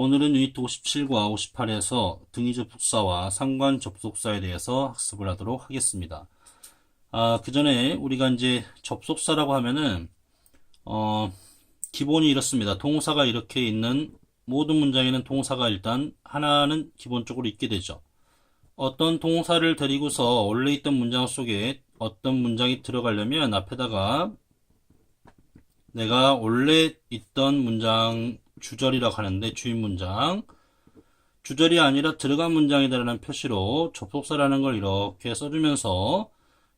오늘은 유니트 57과 58에서 등위 접속사와 상관 접속사에 대해서 학습을 하도록 하겠습니다. 그 전에 우리가 이제 접속사라고 하면은, 기본이 이렇습니다. 동사가 이렇게 있는 모든 문장에는 동사가 일단 하나는 기본적으로 있게 되죠. 어떤 동사를 데리고서 원래 있던 문장 속에 어떤 문장이 들어가려면 앞에다가 내가 원래 있던 문장 주절이라고 하는데 주인 문장, 주절이 아니라 들어간 문장이다라는 표시로 접속사라는 걸 이렇게 써주면서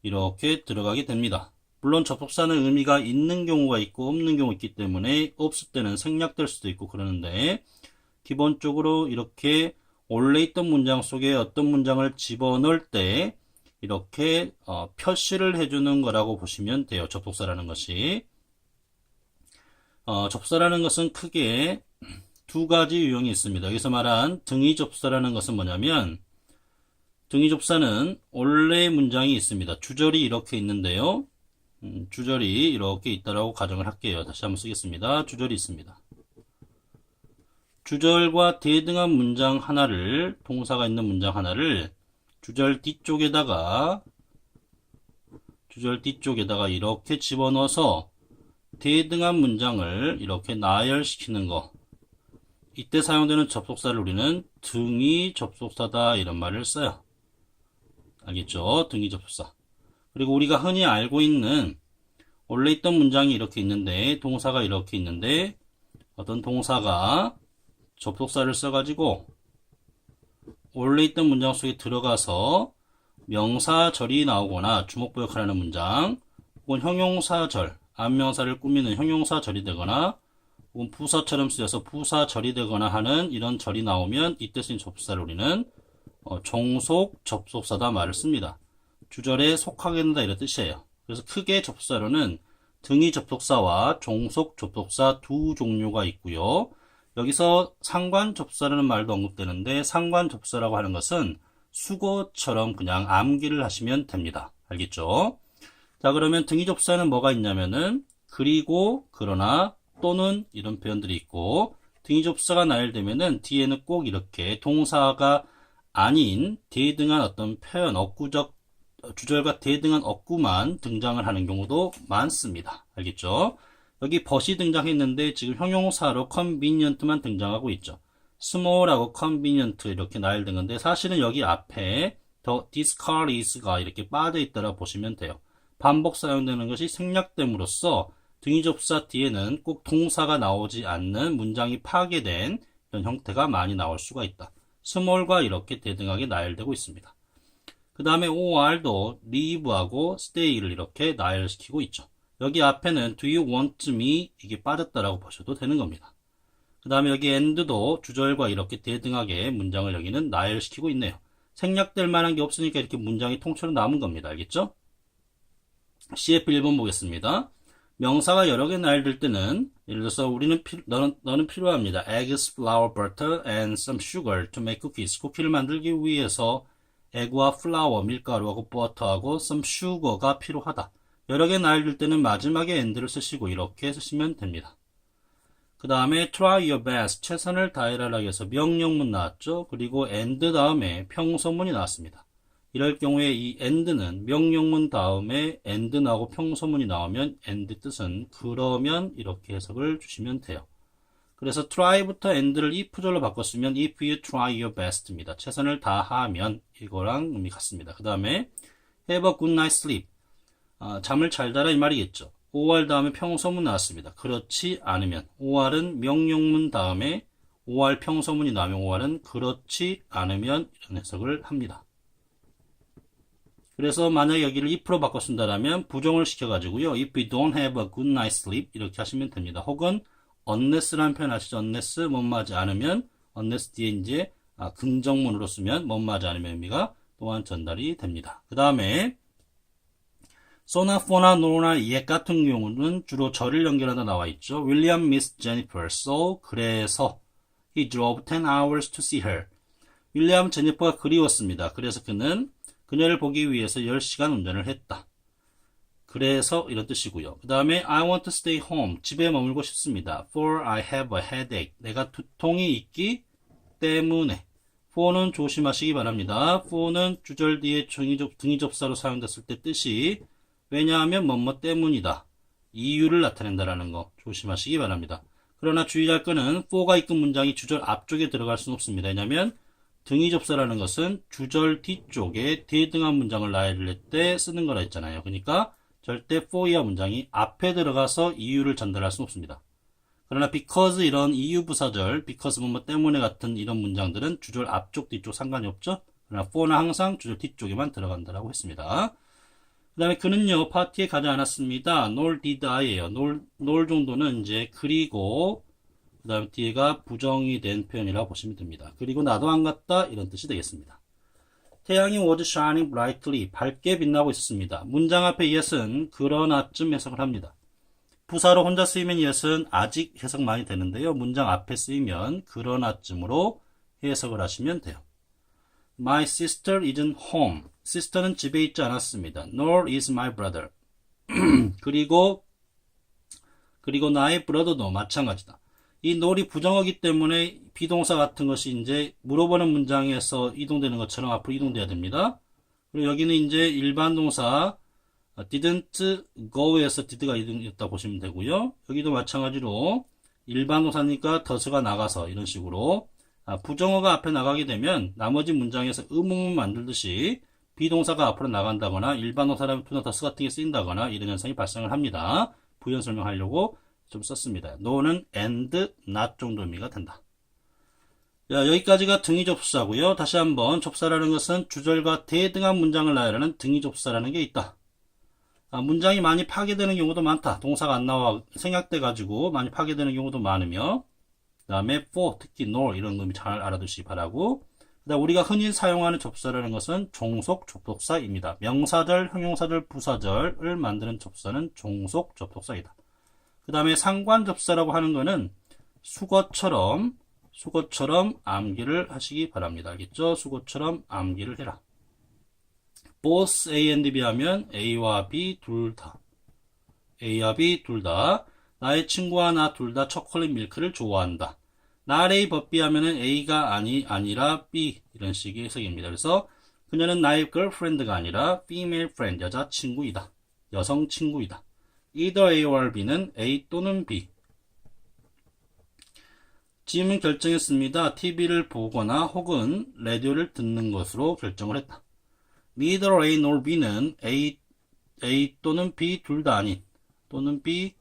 이렇게 들어가게 됩니다. 물론 접속사는 의미가 있는 경우가 있고 없는 경우가 있기 때문에 없을 때는 생략될 수도 있고 그러는데, 기본적으로 이렇게 원래 있던 문장 속에 어떤 문장을 집어넣을 때 이렇게 표시를 해주는 거라고 보시면 돼요. 접속사라는 것이. 접사라는 것은 크게 두 가지 유형이 있습니다. 여기서 말한 등위 접사라는 것은 뭐냐면, 등위 접사는 원래 문장이 있습니다. 주절이 이렇게 있는데요. 주절이 이렇게 있다라고 가정을 할게요. 다시 한번 쓰겠습니다. 주절이 있습니다. 주절과 대등한 문장 하나를, 동사가 있는 문장 하나를 주절 뒤쪽에다가 이렇게 집어넣어서 대등한 문장을 이렇게 나열시키는 거, 이때 사용되는 접속사를 우리는 등위 접속사다 이런 말을 써요. 알겠죠? 등위 접속사. 그리고 우리가 흔히 알고 있는 원래 있던 문장이 이렇게 있는데, 동사가 이렇게 있는데 어떤 동사가 접속사를 써가지고 원래 있던 문장 속에 들어가서 명사절이 나오거나 주목부역하라는 문장, 혹은 형용사절, 안명사를 꾸미는 형용사절이 되거나 혹은 부사처럼 쓰여서 부사절이 되거나 하는 이런 절이 나오면 이때 쓰인 접속사를 우리는 종속 접속사다 말을 씁니다. 주절에 속하게 된다 이런 뜻이에요. 그래서 크게 접속사로는 등위 접속사와 종속 접속사 두 종류가 있고요. 여기서 상관 접속사라는 말도 언급되는데, 상관 접속사라고 하는 것은 수거처럼 그냥 암기를 하시면 됩니다. 알겠죠? 자, 그러면 등위 접속사는 뭐가 있냐면은 그리고, 그러나, 또는 이런 표현들이 있고, 등위 접속사가 나열되면은 뒤에는 꼭 이렇게 동사가 아닌 대등한 어떤 표현, 어구적 주절과 대등한 어구만 등장을 하는 경우도 많습니다. 알겠죠? 여기 but이 등장했는데 지금 형용사로 convenient만 등장하고 있죠. small하고 convenient 이렇게 나열된 건데, 사실은 여기 앞에 the this car is가 이렇게 빠져 있다고 보시면 돼요. 반복 사용되는 것이 생략됨으로써 등위 접속사 뒤에는 꼭 동사가 나오지 않는 문장이 파괴된 이런 형태가 많이 나올 수가 있다. small과 이렇게 대등하게 나열되고 있습니다. 그 다음에 or도 leave하고 stay를 이렇게 나열시키고 있죠. 여기 앞에는 do you want me 이게 빠졌다라고 보셔도 되는 겁니다. 그 다음에 여기 and도 주절과 이렇게 대등하게 문장을 여기는 나열시키고 있네요. 생략될 만한 게 없으니까 이렇게 문장이 통째로 남은 겁니다. 알겠죠? CF 1번 보겠습니다. 명사가 여러 개 나열될 때는, 예를 들어서 우리는 너는 필요합니다. eggs, flour, butter, and some sugar to make cookies. 쿠키를 만들기 위해서 에그와 플라워, 밀가루하고 버터하고 some sugar가 필요하다. 여러 개 나열될 때는 마지막에 and를 쓰시고 이렇게 쓰시면 됩니다. 그 다음에 try your best, 최선을 다해라 해서 명령문 나왔죠. 그리고 and 다음에 평서문이 나왔습니다. 이럴 경우에 이 and는 명령문 다음에 and 나오고 평서문이 나오면 and 뜻은 그러면 이렇게 해석을 주시면 돼요. 그래서 try부터 and를 if절로 바꿨으면 if you try your best입니다. 최선을 다하면, 이거랑 의미 같습니다. 그 다음에 have a good night sleep, 잠을 잘 자라 이 말이겠죠. or 다음에 평서문 나왔습니다. 그렇지 않으면, or은 명령문 다음에 or 평서문이 나오면 or은 그렇지 않으면 이런 해석을 합니다. 그래서 만약에 여기를 if로 바꿔 쓴다면 부정을 시켜가지고요, if you don't have a good night sleep 이렇게 하시면 됩니다. 혹은 unless라는 표현 아시죠? unless 뭐뭐하지 않으면, unless 뒤에 이제 긍정문으로 쓰면 뭐뭐하지 않으면 의미가 또한 전달이 됩니다. 그 다음에 so나, for나, no나, yet 같은 경우는 주로 절을 연결하다 나와 있죠. William missed Jennifer, so 그래서 he drove 10 hours to see her. 윌리엄 제니퍼가 그리웠습니다. 그래서 그는 그녀를 보기 위해서 10시간 운전을 했다. 그래서 이런 뜻이고요. 그 다음에 I want to stay home. 집에 머물고 싶습니다. For I have a headache. 내가 두통이 있기 때문에. for는 조심하시기 바랍니다. for는 주절 뒤에 등위 접사로 사용됐을 때 뜻이 왜냐하면 뭐뭐 때문이다. 이유를 나타낸다라는 거 조심하시기 바랍니다. 그러나 주의할 것은 for가 이끈 문장이 주절 앞쪽에 들어갈 수는 없습니다. 왜냐하면 등위 접사라는 것은 주절 뒤쪽에 대등한 문장을 나열할 때 쓰는 거라 했잖아요. 그러니까 절대 for 이하 문장이 앞에 들어가서 이유를 전달할 수는 없습니다. 그러나 because 이런 이유 부사절, because 뭐뭐 때문에 같은 이런 문장들은 주절 앞쪽 뒤쪽 상관이 없죠. 그러나 for는 항상 주절 뒤쪽에만 들어간다라고 했습니다. 그 다음에 그는요 파티에 가지 않았습니다. nor did I예요. nor 정도는 이제 그리고 그 다음에 뒤에가 부정이 된 표현이라고 보시면 됩니다. 그리고 나도 안 갔다 이런 뜻이 되겠습니다. 태양이 was shining brightly 밝게 빛나고 있었습니다. 문장 앞에 yes은 그러나쯤 해석을 합니다. 부사로 혼자 쓰이면 yes은 아직 해석 많이 되는데요. 문장 앞에 쓰이면 그러나쯤으로 해석을 하시면 돼요. My sister isn't home. sister는 집에 있지 않았습니다. Nor is my brother. 그리고 나의 brother도 마찬가지다. 이 nor이 부정어기 때문에 비동사 같은 것이 이제 물어보는 문장에서 이동되는 것처럼 앞으로 이동돼야 됩니다. 그리고 여기는 이제 일반 동사 didn't go에서 did가 이동했다 보시면 되고요. 여기도 마찬가지로 일반 동사니까 does가 나가서 이런 식으로 부정어가 앞에 나가게 되면 나머지 문장에서 의문문 만들듯이 비동사가 앞으로 나간다거나 일반 동사라면 to나 does 같은 게 쓰인다거나 이런 현상이 발생을 합니다. 부연 설명하려고 좀 썼습니다. no는 and, not 정도 의미가 된다. 자, 여기까지가 등위 접수사고요. 다시 한번 접사라는 것은 주절과 대등한 문장을 나열하는 등위 접수사라는 게 있다. 문장이 많이 파괴되는 경우도 많다. 동사가 안 나와 생략돼 가지고 많이 파괴되는 경우도 많으며 그 다음에 for, 특히 nor 이런 의미 잘 알아두시기 바라고 그다음 우리가 흔히 사용하는 접사라는 것은 종속 접속사입니다. 명사절, 형용사절, 부사절을 만드는 접사는 종속 접속사이다. 그 다음에 상관접사라고 하는 거는 수거처럼 암기를 하시기 바랍니다. 알겠죠? 수거처럼 암기를 해라. both A and B 하면 A와 B 둘 다. A와 B 둘 다. 나의 친구와 나 둘 다 초콜릿 밀크를 좋아한다. not A but B 하면은 A가 아니라 B 이런 식의 해석입니다. 그래서 그녀는 나의 girlfriend가 아니라 female friend 여자 친구이다. 여성 친구이다. either A or B는 A 또는 B. 짐은 결정했습니다. TV를 보거나 혹은 라디오를 듣는 것으로 결정을 했다. Neither A nor B는 A 또는 B 둘 다 아닌 또는 B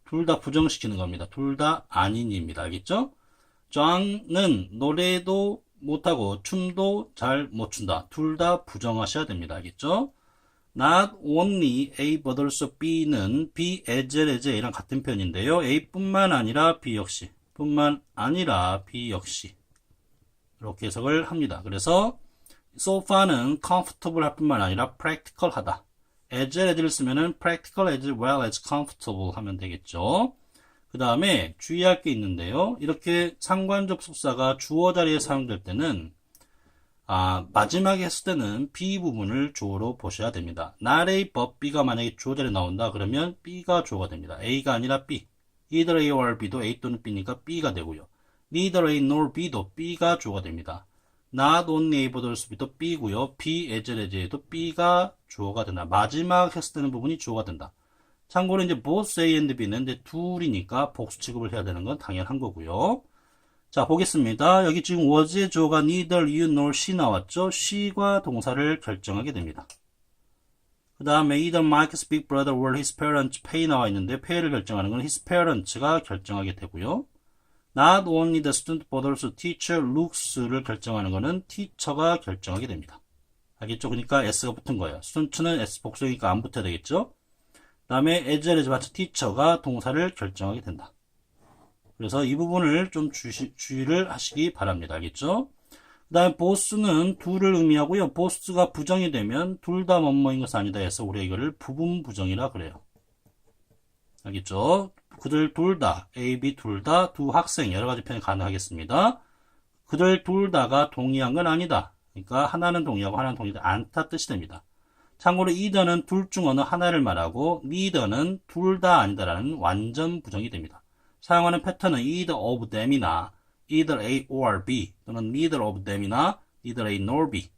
둘 다 부정시키는 겁니다. 둘 다 아닌입니다. 알겠죠? John은 노래도 못하고 춤도 잘 못 춘다. 둘 다 부정하셔야 됩니다. 알겠죠? Not only A but also B는 B as well as A랑 같은 편인데요. A뿐만 아니라 B 역시 B 역시 이렇게 해석을 합니다. 그래서 sofa는 comfortable 할 뿐만 아니라 practical 하다. as well as를 쓰면은 practical as well as comfortable 하면 되겠죠. 그 다음에 주의할 게 있는데요. 이렇게 상관접속사가 주어 자리에 사용될 때는 마지막에 했을 때는 B 부분을 주어로 보셔야 됩니다. not A but B가 만약에 주어 자리에 나온다 그러면 B가 주어가 됩니다. A가 아니라 B. either A or B도 A 또는 B니까 B가 되고요. neither A nor B도 B가 주어가 됩니다. not only A but also B도 B고요. B as well as A도 B가 주어가 된다. 마지막 했을 때는 부분이 주어가 된다. 참고로 이제 both A and B는 이제 둘이니까 복수 취급을 해야 되는 건 당연한 거고요. 자, 보겠습니다. 여기 지금 was의 주어가 neither you nor she 나왔죠? she가 동사를 결정하게 됩니다. 그 다음에 either Mike's big brother or his parents pay 나와 있는데 pay를 결정하는 건 his parents가 결정하게 되고요. Not only the student but also teacher looks를 결정하는 거는 teacher가 결정하게 됩니다. 알겠죠? 그러니까 s가 붙은 거예요. student는 s 복수니까 안 붙어야 되겠죠? 그 다음에 as well as 마치 teacher가 동사를 결정하게 된다. 그래서 이 부분을 좀 주의를 하시기 바랍니다. 알겠죠? 그 다음에 both는 둘을 의미하고요. both가 부정이 되면 둘 다 뭐뭐인 것은 아니다 해서 우리가 이거를 부분 부정이라 그래요. 알겠죠? 그들 둘 다, A, B 둘 다, 두 학생 여러 가지 표현이 가능하겠습니다. 그들 둘 다가 동의한 건 아니다. 그러니까 하나는 동의하고 하나는 동의하지 않다 뜻이 됩니다. 참고로 either는 둘 중 어느 하나를 말하고 neither는 둘 다 아니다라는 완전 부정이 됩니다. 사용하는 패턴은 either of them이나 either A or B 또는 neither of them이나 neither A nor B.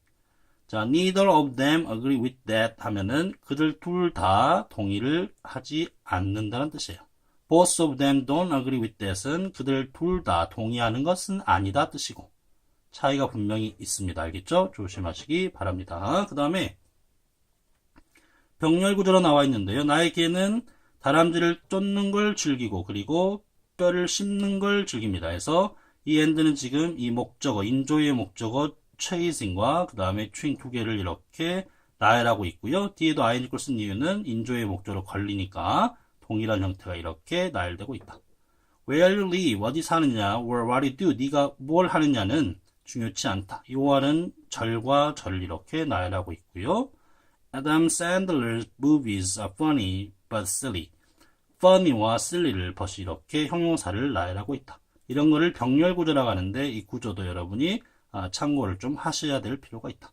자, neither of them agree with that 하면은 그들 둘 다 동의를 하지 않는다는 뜻이에요. both of them don't agree with that은 그들 둘 다 동의하는 것은 아니다 뜻이고 차이가 분명히 있습니다. 알겠죠? 조심하시기 바랍니다. 그 다음에 병렬 구조로 나와 있는데요. 나에게는 다람쥐를 쫓는 걸 즐기고 그리고 뼈를 씹는 걸 즐깁니다. 그래서 이 and는 지금 이 목적어, 인조의 목적어 chasing과 그 다음에 chewing 두 개를 이렇게 나열하고 있고요. 뒤에도 ing를 쓴 이유는 인조의 목적어로 걸리니까 동일한 형태가 이렇게 나열되고 있다. Where you live, 어디 사느냐, or what you do, 네가 뭘 하느냐는 중요치 않다. 이 오알은 절과 절 이렇게 나열하고 있고요. Adam Sandler's movies are funny but silly. funny와 silly를 벌써 이렇게 형용사를 나열하고 있다. 이런 거를 병렬 구조라고 하는데 이 구조도 여러분이 참고를 좀 하셔야 될 필요가 있다.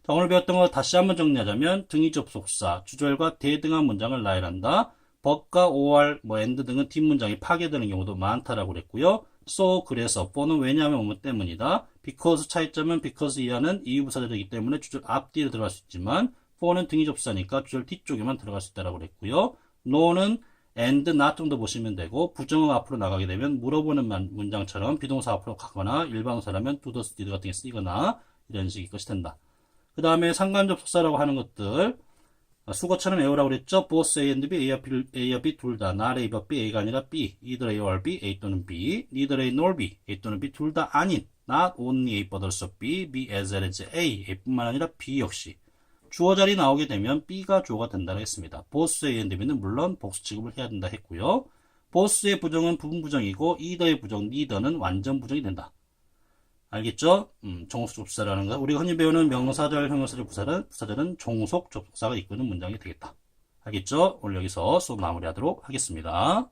자, 오늘 배웠던 거 다시 한번 정리하자면 등위 접속사, 주절과 대등한 문장을 나열한다. but과 or, and 등은 뒷문장이 파괴되는 경우도 많다라고 그랬고요. so, 그래서, for는 왜냐하면 뭐뭐 때문이다. because 차이점은 because 이하는 이유부사절이기 때문에 주절 앞뒤로 들어갈 수 있지만 for는 등위 접속사니까 주절 뒤쪽에만 들어갈 수 있다라고 그랬고요. no는 and, not 정도 보시면 되고 부정어 앞으로 나가게 되면 물어보는 문장처럼 비동사 앞으로 가거나 일반어사라면 do, does, did 같은 게 쓰이거나 이런 식의 것이 된다. 그 다음에 상관접속사라고 하는 것들 수거처럼 A라고 그랬죠. both A and B, A와 B 둘 다 not A but B, A가 아니라 B, either A or B, A 또는 B, neither A nor B, A 또는 B 둘 다 아닌 not only A but also B, B as well as A, A뿐만 아니라 B 역시 주어 자리 나오게 되면 B가 주어가 된다고 했습니다. both A and B는 물론 복수 취급을 해야 된다 했고요. both의 부정은 부분 부정이고 either의 부정, neither는 완전 부정이 된다. 알겠죠? 종속 접속사라는 거. 우리가 흔히 배우는 명사절, 형용사절, 부사절은 종속 접속사가 이끄는 문장이 되겠다. 알겠죠? 오늘 여기서 수업 마무리하도록 하겠습니다.